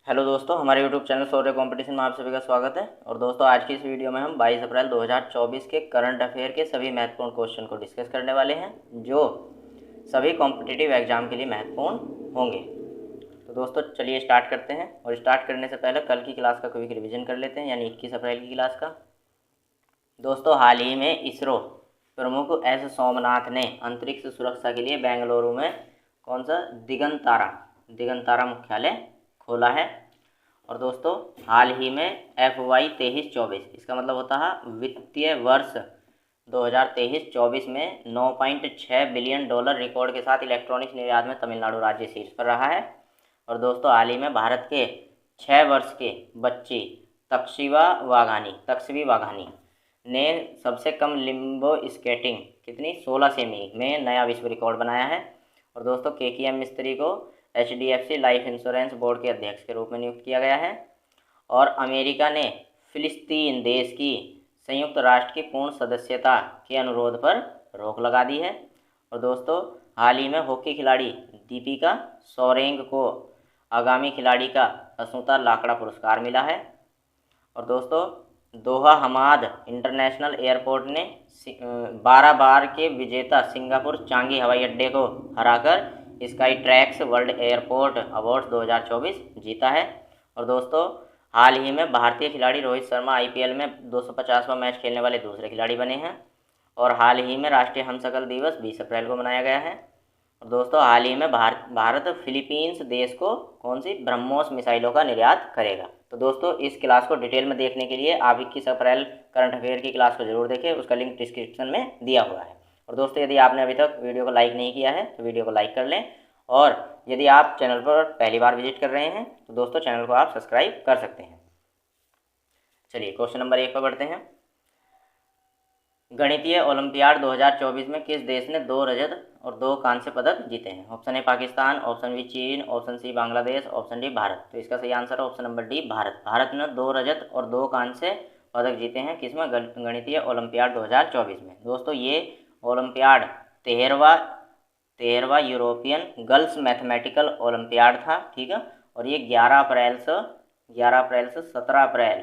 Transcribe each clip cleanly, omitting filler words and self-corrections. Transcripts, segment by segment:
Hello दोस्तों, हमारे YouTube channel शौर्य competition में आप सभी का स्वागत है। और दोस्तों, आज की इस वीडियो में हम 22 अप्रैल 2024 के करंट अफेयर के सभी महत्वपूर्ण क्वेश्चन को डिस्कस करने वाले हैं, जो सभी कॉम्पिटिटिव एग्जाम के लिए महत्वपूर्ण होंगे। तो दोस्तों, चलिए स्टार्ट करते हैं। और स्टार्ट करने से पहले कल की क्लास का क्विक रिविजन कर लेते हैं, यानी 21 अप्रैल की क्लास का। दोस्तों, हाल ही में इसरो प्रमुख एस सोमनाथ ने अंतरिक्ष सुरक्षा के लिए बेंगलुरु में कौन सा दिगंतारा मुख्यालय खोला है। और दोस्तों, हाल ही में FY 23-24, इसका मतलब होता है वित्तीय वर्ष 2023-24 में $9.6 बिलियन रिकॉर्ड के साथ इलेक्ट्रॉनिक्स निर्यात में तमिलनाडु राज्य शीर्ष पर रहा है। और दोस्तों, हाल ही में भारत के 6 वर्ष के बच्ची तक्षवी वाघानी ने सबसे कम लिम्बो स्केटिंग 16 सेमी में नया विश्व रिकॉर्ड बनाया है। और दोस्तों, KKM मिस्त्री को HDFC लाइफ इंश्योरेंस बोर्ड के अध्यक्ष के रूप में नियुक्त किया गया है। और अमेरिका ने फिलिस्तीन देश की संयुक्त राष्ट्र की पूर्ण सदस्यता के अनुरोध पर रोक लगा दी है। और दोस्तों, हाल ही में हॉकी खिलाड़ी दीपिका सोरेंग को आगामी खिलाड़ी का असूता लाकड़ा पुरस्कार मिला है। और दोस्तों, दोहा हमाद इंटरनेशनल एयरपोर्ट ने 12 बार के विजेता सिंगापुर चांगी हवाई अड्डे को हराकर sky tracks world airport awards 2024 जीता है। और दोस्तों, हाल ही में भारतीय खिलाड़ी रोहित शर्मा IPL में 250वां मैच खेलने वाले दूसरे खिलाड़ी बने हैं। और हाल ही में राष्ट्रीय हमशक्ल दिवस 20 अप्रैल को मनाया गया है। और दोस्तों, हाल ही में भारत फिलीपींस देश को कौन सी ब्रह्मोस मिसाइलों का निर्यात करेगा। तो दोस्तों, इस क्लास को डिटेल में देखने के लिए आप 21 अप्रैल करंट अफेयर की क्लास को जरूर देखें, उसका लिंक डिस्क्रिप्शन में दिया हुआ है। और दोस्तों, यदि आपने अभी तक वीडियो को लाइक नहीं किया है तो वीडियो को लाइक कर लें। और यदि आप चैनल पर पहली बार विजिट कर रहे हैं तो दोस्तों, चैनल को आप सब्सक्राइब कर सकते हैं। चलिए क्वेश्चन नंबर 1 पर बढ़ते हैं। गणितीय ओलंपियाड 2024 में किस देश ने 2 रजत और 2 कांस्य पदक जीते हैं। Option A Pakistan, option B चीन, option C Bangladesh, option D Bharat. तो इसका सही आंसर है option number D, Bharat. Bharat ने 2 रजत और 2 कांस्य पदक जीते हैं किसमें, गणितीय ओलंपियाड 2024 में। दोस्तों, ये ओलंपियाड 13वां यूरोपियन गर्ल्स मैथमेटिकल ओलंपियाड था, ठीक है। और ये 11 अप्रैल से 17 अप्रैल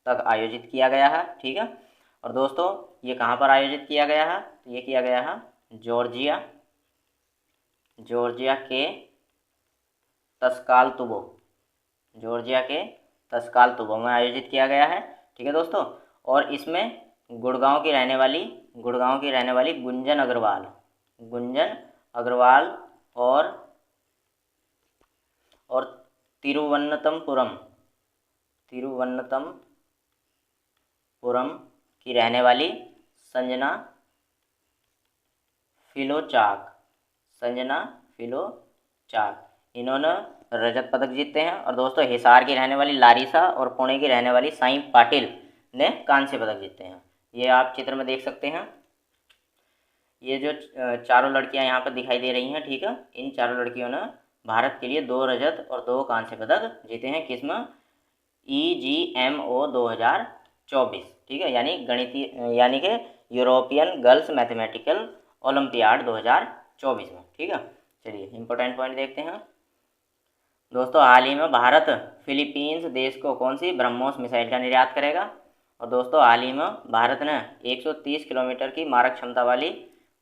तक आयोजित किया गया है, ठीक है। और दोस्तों, ये कहाँ पर आयोजित किया गया है, तो ये किया गया है जॉर्जिया के तस्कालतुबो में आयोजित किया गया है, ठीक है दोस्तों। और इसमें गुड़गांव की रहने वाली गुंजन अग्रवाल और तिरुवनंतपुरम की रहने वाली संजना फिलोचाक, इन्होंने रजत पदक जीते हैं। और दोस्तों, हिसार की रहने वाली लारिसा और पुणे की रहने वाली साई पाटिल ने कांस्य पदक जीते हैं। ये आप चित्र में देख सकते हैं। ये जो चारों लड़कियां यहाँ पर दिखाई दे रही हैं, ठीक है, इन चारों लड़कियों ने भारत के लिए 2 रजत और 2 कांस्य पदक जीते हैं किसमें, EGMO 2024, ठीक है, यानी कि यूरोपियन गर्ल्स मैथमेटिकल ओलंपियाड 2024 में, ठीक है। चलिए इंपॉर्टेंट पॉइंट देखते हैं। दोस्तों, हाल ही में भारत फिलीपींस देश को कौन सी ब्रह्मोस मिसाइल का निर्यात करेगा। और दोस्तों, हाल ही में भारत ने 130 किलोमीटर की मारक क्षमता वाली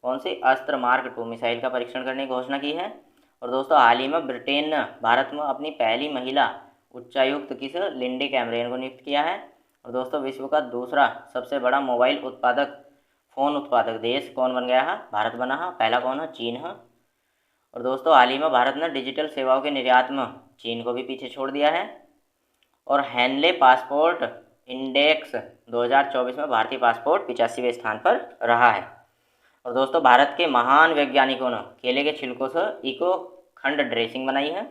कौन सी अस्त्र मार्क 2 मिसाइल का परीक्षण करने की घोषणा की है। और दोस्तों, हाल ही में ब्रिटेन ने भारत में अपनी पहली महिला उच्चायुक्त लिंडी कैमरेन को नियुक्त किया है। और दोस्तों, विश्व का दूसरा सबसे बड़ा मोबाइल फ़ोन उत्पादक देश कौन बन गया है, भारत बना है। पहला कौन है, चीन है। और दोस्तों, हाल ही में भारत ने डिजिटल सेवाओं के निर्यात में चीन को भी पीछे छोड़ दिया है। और हैनले पासपोर्ट इंडेक्स 2024 में भारतीय पासपोर्ट 85वें स्थान पर रहा है। और दोस्तों, भारत के महान वैज्ञानिकों ने केले के छिलकों से इको खंड ड्रेसिंग बनाई है।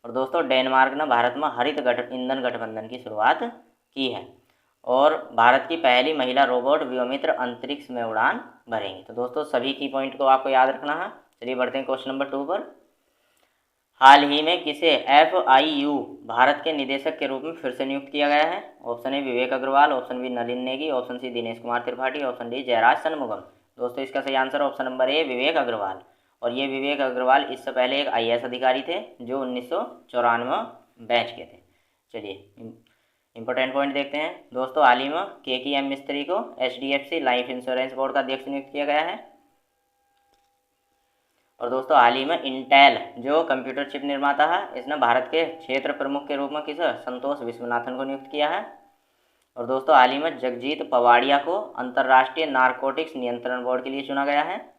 और दोस्तों, डेनमार्क ने भारत में हरित ईंधन गठबंधन की शुरुआत की है। और भारत की पहली महिला रोबोट व्योमित्र अंतरिक्ष में उड़ान भरेंगी। तो दोस्तों, सभी की पॉइंट को आपको याद रखना है। चलिए बढ़ते हैं क्वेश्चन नंबर 2 पर। हाल ही में किसे FIU भारत के निदेशक के रूप में फिर से नियुक्त किया गया है। Option A Vivek Agarwal, option B Nalin Negi, option C Dinesh Kumar Tripathi, option D Jayaraj Shanmugam. दोस्तों, इसका सही answer option number A Vivek Agarwal. और ये विवेक अग्रवाल इससे पहले एक IAS अधिकारी थे जो 1994 बेंच के थे। चलिए इंपॉर्टेंट पॉइंट देखते हैं दोस्तों। हाल ही में KKM मिस्त्री को HDFC लाइफ इंश्योरेंस बोर्ड का अध्यक्ष नियुक्त किया गया है। और दोस्तों हाल ही में इंटेल जो कंप्यूटर चिप निर्माता है, इसने भारत के क्षेत्र प्रमुख के रूप में किस संतोष विश्वनाथन को नियुक्त किया है। और दोस्तों हाल ही में जगजीत पवाड़िया को अंतर्राष्ट्रीय नारकोटिक्स नियंत्रण बोर्ड के लिए चुना गया है।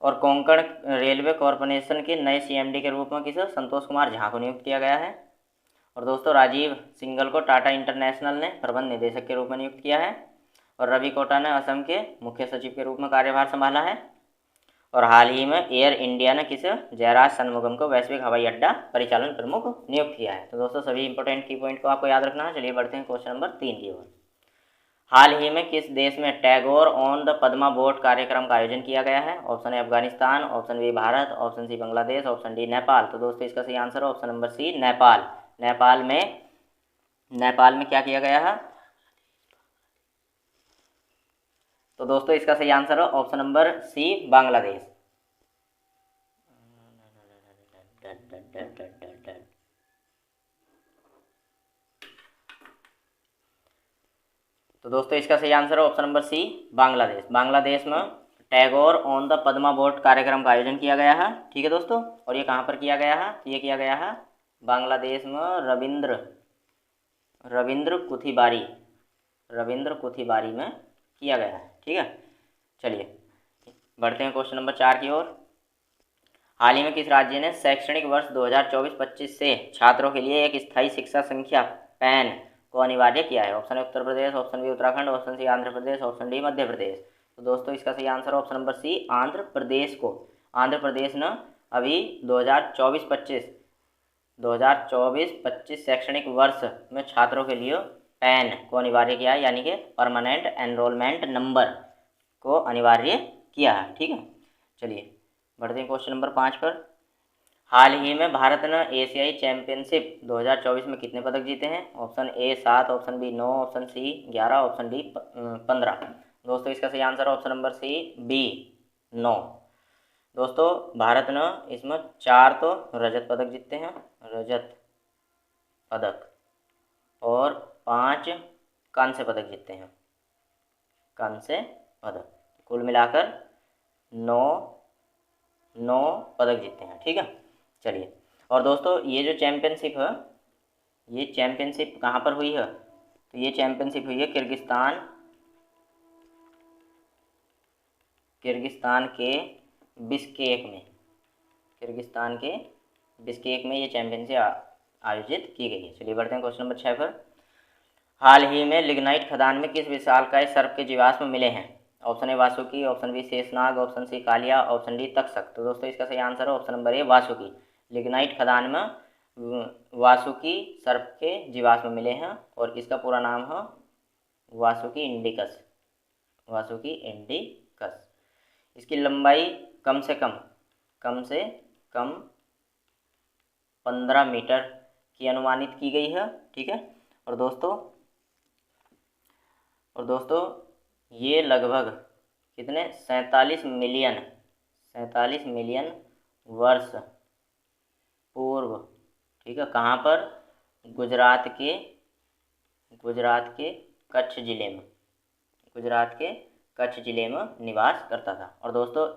और कोंकण रेलवे कॉरपोरेशन के नए CMD के रूप में किस संतोष कुमार झा को नियुक्त किया गया है। और दोस्तों राजीव सिंघल को टाटा इंटरनेशनल ने प्रबंध निदेशक के रूप में नियुक्त किया है। और रवि कोटा ने असम के मुख्य सचिव के रूप में कार्यभार संभाला है। और हाल ही में एयर इंडिया ने किस जयराज षणमुगम को वैश्विक हवाई अड्डा परिचालन प्रमुख नियुक्त किया है। तो दोस्तों सभी इंपॉर्टेंट की पॉइंट को आपको याद रखना है। चलिए बढ़ते हैं क्वेश्चन नंबर 3 की ओर। हाल ही में किस देश में Tagore on the Padma boat कार्यक्रम का आयोजन किया गया है। Option A Afghanistan, option B Bharat, option C Bangladesh, option D Nepal. तो दोस्तों इसका सही आंसर है option number C Nepal. Nepal में क्या किया गया है। तो दोस्तों इसका सही आंसर है ऑप्शन नंबर सी बांग्लादेश। तो दोस्तों इसका सही आंसर है option number C Bangladesh. Bangladesh में Tagore on the Padma boat कार्यक्रम का आयोजन किया गया है। ठीक है दोस्तों, और ये कहाँ पर किया गया है। ये किया गया है बांग्लादेश में रविंद्र कुथिबारी में किया गया है। ठीक है, चलिए बढ़ते हैं क्वेश्चन नंबर 4 की ओर। हाल ही में किस राज्य ने शैक्षणिक वर्ष 2024-25 से छात्रों के लिए एक स्थायी शिक्षा संख्या पैन को अनिवार्य किया है। Option A Uttar Pradesh, option B Uttarakhand, option C Andhra Pradesh, option D Madhya Pradesh. तो दोस्तों इसका सही answer option number C Andhra Pradesh को। आंध्र प्रदेश ने अभी 2024-25 शैक्षणिक वर्ष में छात्रों के लिए पैन को अनिवार्य किया है, यानी कि परमानेंट एनरोलमेंट नंबर को अनिवार्य किया है। ठीक है, चलिए बढ़ते हैं क्वेश्चन नंबर 5 पर। हाल ही में भारत ने एशियाई चैंपियनशिप 2024 में कितने पदक जीते हैं। Option A 7, option B 9, option C 11, option D 15। दोस्तों इसका सही answer option number C B 9। दोस्तों भारत ने इसमें 4 तो रजत पदक जीतते हैं, रजत पदक, और 5 कांस्य पदक जीतते हैं, कांस्य पदक। कुल मिलाकर 9 पदक जीतते हैं। ठीक है, चलिए। और दोस्तों ये जो चैम्पियनशिप है, ये चैम्पियनशिप कहाँ पर हुई है। तो ये चैम्पियनशिप हुई है किर्गिस्तान के बिश्केक में ये चैम्पियनशिप आयोजित की गई है। चलिए बढ़ते हैं क्वेश्चन नंबर 6 पर। हाल ही में लिग्नाइट खदान में किस विशालकाय सर्प के जीवाश्म मिले हैं। Option A Vasuki, option B Sheshnag, option C Kaliya, option D Takshak. तो दोस्तों इसका सही आंसर है option number A Vasuki. Lignite खदान में वासुकी सर्प के जीवाश्म मिले हैं और इसका पूरा नाम है वासुकी इंडिकस। इसकी लंबाई कम से कम 15 मीटर की अनुमानित की गई है। ठीक है, और दोस्तों ये लगभग कितने 47 मिलियन वर्ष पूर्व, ठीक है, कहाँ पर, गुजरात के कच्छ ज़िले में निवास करता था। और दोस्तों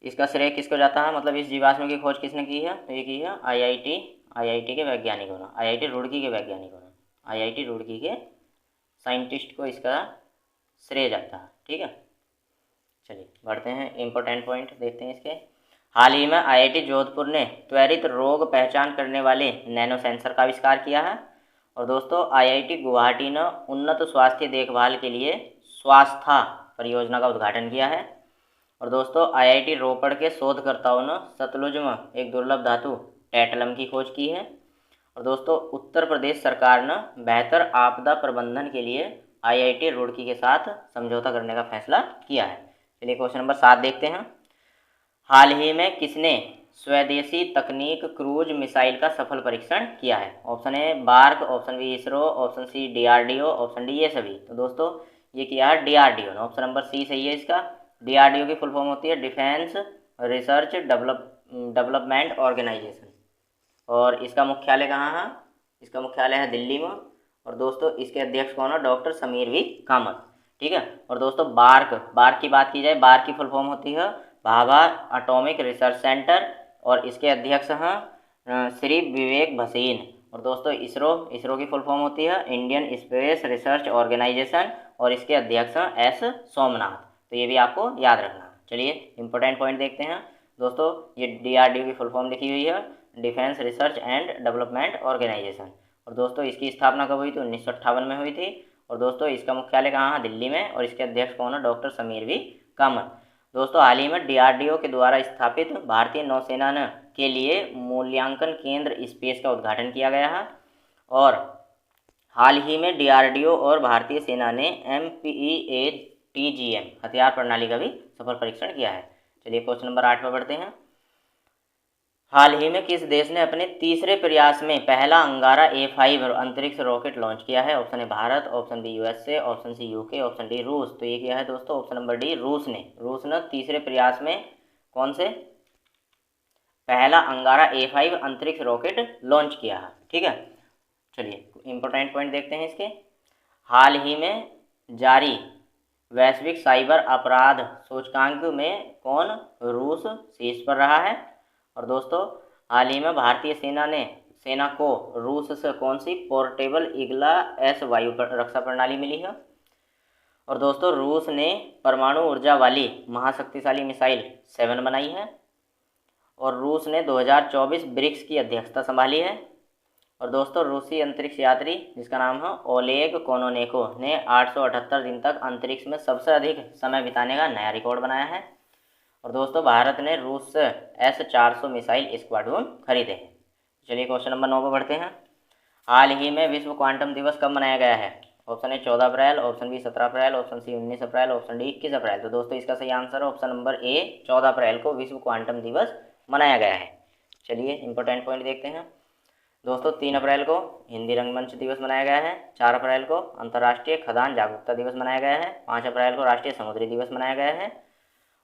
इसका श्रेय किसको जाता है, मतलब इस जीवाश्म की खोज किसने की है। तो ये की है IIT के वैज्ञानिकों ने, IIT रुड़की के वैज्ञानिकों ने, IIT रुड़की के साइंटिस्ट को इसका श्रेय जाता है। ठीक है, चलिए बढ़ते हैं, इंपॉर्टेंट पॉइंट देखते हैं इसके। हाल ही में IIT जोधपुर ने त्वरित रोग पहचान करने वाले नैनो सेंसर का आविष्कार किया है। और दोस्तों IIT गुवाहाटी ने उन्नत स्वास्थ्य देखभाल के लिए स्वास्था परियोजना का उद्घाटन किया है। और दोस्तों IIT रोपड़ के शोधकर्ताओं ने सतलुज में एक दुर्लभ धातु टैटलम की खोज की है। और दोस्तों उत्तर प्रदेश सरकार ने बेहतर आपदा प्रबंधन के लिए IIT रुड़की के साथ समझौता करने का फैसला किया है। चलिए क्वेश्चन नंबर 7 देखते हैं। हाल ही में किसने स्वदेशी तकनीक क्रूज मिसाइल का सफल परीक्षण किया है। Option A BARC, option B ISRO, option C DRDO, option D ये सभी। तो दोस्तों ये किया है DRDO ने, ऑप्शन नंबर सी सही है इसका। DRDO की फुल फॉर्म होती है डिफेंस रिसर्च डेवलपमेंट ऑर्गेनाइजेशन। और इसका मुख्यालय कहाँ है? इसका मुख्यालय है दिल्ली में। और दोस्तों इसके अध्यक्ष कौन है? Doctor Sameer V Kamat. ठीक है। और दोस्तों बार्क की बात की जाए, बार्क की फुल फॉर्म होती है भाभा एटॉमिक रिसर्च सेंटर, और इसके अध्यक्ष हैं श्री विवेक भसीन। और दोस्तों इसरो की फुल फॉर्म होती है इंडियन स्पेस रिसर्च ऑर्गेनाइजेशन, और इसके अध्यक्ष हैं एस सोमनाथ। तो ये भी आपको याद रखना है। चलिए इंपॉर्टेंट पॉइंट देखते हैं दोस्तों। ये DRDO की फुल फॉर्म लिखी हुई है, defence research and development organisation. और दोस्तों इसकी स्थापना कब हुई थी? 1958 में हुई थी। और दोस्तों इसका मुख्यालय कहाँ है? दिल्ली में। और इसके अध्यक्ष कौन है? Doctor Sameer V Kamat. दोस्तों हाल ही में DRDO के द्वारा स्थापित भारतीय नौसेना के लिए मूल्यांकन केंद्र स्पेस का उद्घाटन किया गया है। और हाल ही में DRDO और भारतीय सेना ने MPEATGM हथियार प्रणाली का भी सफल परीक्षण किया है। चलिए क्वेश्चन नंबर 8 पर बढ़ते हैं। हाल ही में किस देश ने अपने तीसरे प्रयास में पहला अंगारा A5 अंतरिक्ष रॉकेट लॉन्च किया है? Option A Bharat, option B USA, option C UK, option D रूस। तो ये क्या है दोस्तों? ऑप्शन नंबर डी रूस ने तीसरे प्रयास में कौन से पहला अंगारा A5 अंतरिक्ष रॉकेट लॉन्च किया है। ठीक है। चलिए इंपॉर्टेंट पॉइंट देखते हैं इसके। हाल ही में जारी वैश्विक साइबर अपराध सूचकांक में कौन रूस शीर्ष पर रहा है? और दोस्तों हाल ही में भारतीय सेना को रूस से कौन सी पोर्टेबल ईगला S वायु रक्षा प्रणाली मिली है? और दोस्तों रूस ने परमाणु ऊर्जा वाली महाशक्तिशाली मिसाइल 7 बनाई है। और रूस ने 2024 ब्रिक्स की अध्यक्षता संभाली है। और दोस्तों रूसी अंतरिक्ष यात्री जिसका नाम है ओलेग कोनोनेको ने 878 दिन तक अंतरिक्ष में सबसे अधिक समय बिताने का नया रिकॉर्ड बनाया है। और दोस्तों भारत ने रूस से S-400 मिसाइल स्क्वाड्रन खरीदे हैं। चलिए क्वेश्चन नंबर 9 पर बढ़ते हैं। हाल ही में विश्व क्वांटम दिवस कब मनाया गया है? Option A 14 April, option B 17 April, option C 19 April, option D 21 April. तो दोस्तों इसका सही आंसर है ऑप्शन नंबर ए 14 अप्रैल को विश्व क्वांटम दिवस मनाया गया है। चलिए इंपॉर्टेंट पॉइंट देखते हैं दोस्तों। 3 अप्रैल को हिंदी रंगमंच दिवस मनाया गया है। 4 अप्रैल को अंतर्राष्ट्रीय खदान जागरूकता दिवस मनाया गया है। 5 अप्रैल को राष्ट्रीय समुद्री दिवस मनाया गया है।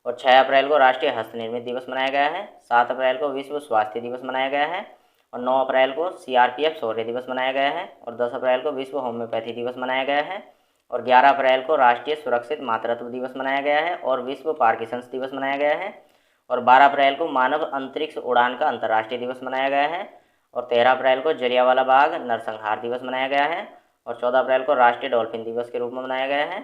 और 6 अप्रैल को राष्ट्रीय हस्तनिर्मित दिवस मनाया गया है। 7 अप्रैल को विश्व स्वास्थ्य दिवस मनाया गया है। और 9 अप्रैल को CRPF शौर्य दिवस मनाया गया है। और 10 अप्रैल को विश्व होम्योपैथी दिवस मनाया गया है। और 11 अप्रैल को राष्ट्रीय सुरक्षित मातृत्व दिवस मनाया गया है और विश्व पार्किंसंस दिवस मनाया गया है। और 12 अप्रैल को मानव अंतरिक्ष उड़ान का अंतर्राष्ट्रीय दिवस मनाया गया है। और 13 अप्रैल को जलियांवाला बाग नरसंहार दिवस मनाया गया है। और 14 अप्रैल को राष्ट्रीय डॉल्फिन दिवस के रूप में मनाया गया है।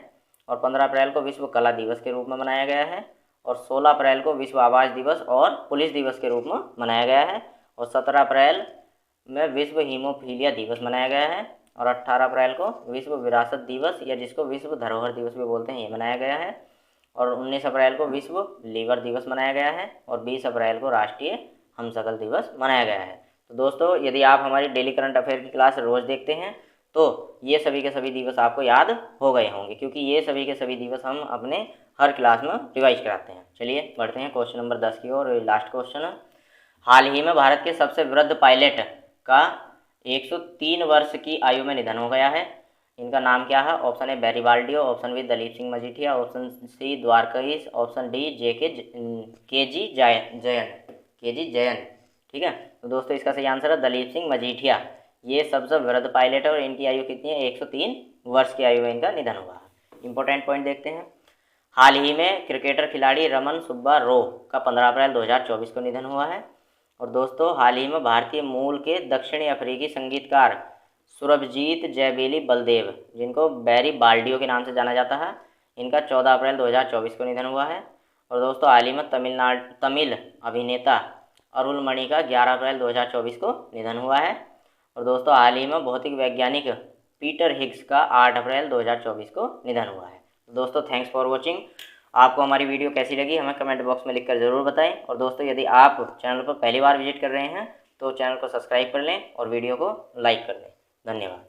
और 15 अप्रैल को विश्व कला दिवस के रूप में मनाया गया है। और 16 अप्रैल को विश्व आवास दिवस और पुलिस दिवस के रूप में मनाया गया है। और 17 अप्रैल में विश्व हीमोफीलिया दिवस मनाया गया है। और 18 अप्रैल को विश्व विरासत दिवस या जिसको विश्व धरोहर दिवस भी बोलते हैं ये मनाया गया है। और 19 अप्रैल को विश्व लीवर दिवस मनाया गया है। और 20 अप्रैल को राष्ट्रीय हमशक्ल दिवस मनाया गया है। तो दोस्तों यदि आप हमारी डेली करंट अफेयर की क्लास रोज़ देखते हैं तो ये सभी के सभी दिवस आपको याद हो गए होंगे, क्योंकि ये सभी के सभी दिवस हम अपने हर क्लास में रिवाइज कराते हैं। चलिए बढ़ते हैं क्वेश्चन नंबर 10 की ओर। लास्ट क्वेश्चन है। हाल ही में भारत के सबसे वृद्ध पायलट का 103 वर्ष की आयु में निधन हो गया है। इनका नाम क्या है? ऑप्शन ए गैरिबाल्डियो, option B Dalip Singh Majithia, option C Dwarkadhish, option D K G Jayan. ठीक है। तो दोस्तों इसका सही आंसर है दलीप सिंह मजीठिया। ये सबसे वृद्ध पायलट है और इनकी आयु कितनी है? 103 वर्ष की आयु में इनका निधन हुआ है। इंपॉर्टेंट पॉइंट देखते हैं। हाल ही में क्रिकेटर खिलाड़ी रमन सुब्बा रो का 15 अप्रैल 2024 को निधन हुआ है। और दोस्तों हाल ही में भारतीय मूल के दक्षिणी अफ्रीकी संगीतकार सुरभजीत जयबेली बलदेव, जिनको बैरी बाल्डियो के नाम से जाना जाता है, इनका 14 अप्रैल 2024 को निधन हुआ है। और दोस्तों हाल ही में तमिल अभिनेता अरुल मणि का 11 अप्रैल 2024 को निधन हुआ है। और दोस्तों हाल ही में भौतिक वैज्ञानिक पीटर हिग्स का 8 अप्रैल 2024 को निधन हुआ है। दोस्तों थैंक्स फॉर वॉचिंग। आपको हमारी वीडियो कैसी लगी हमें कमेंट बॉक्स में लिखकर ज़रूर बताएं। और दोस्तों यदि आप चैनल पर पहली बार विजिट कर रहे हैं तो चैनल को सब्सक्राइब कर लें और वीडियो को लाइक कर लें। धन्यवाद।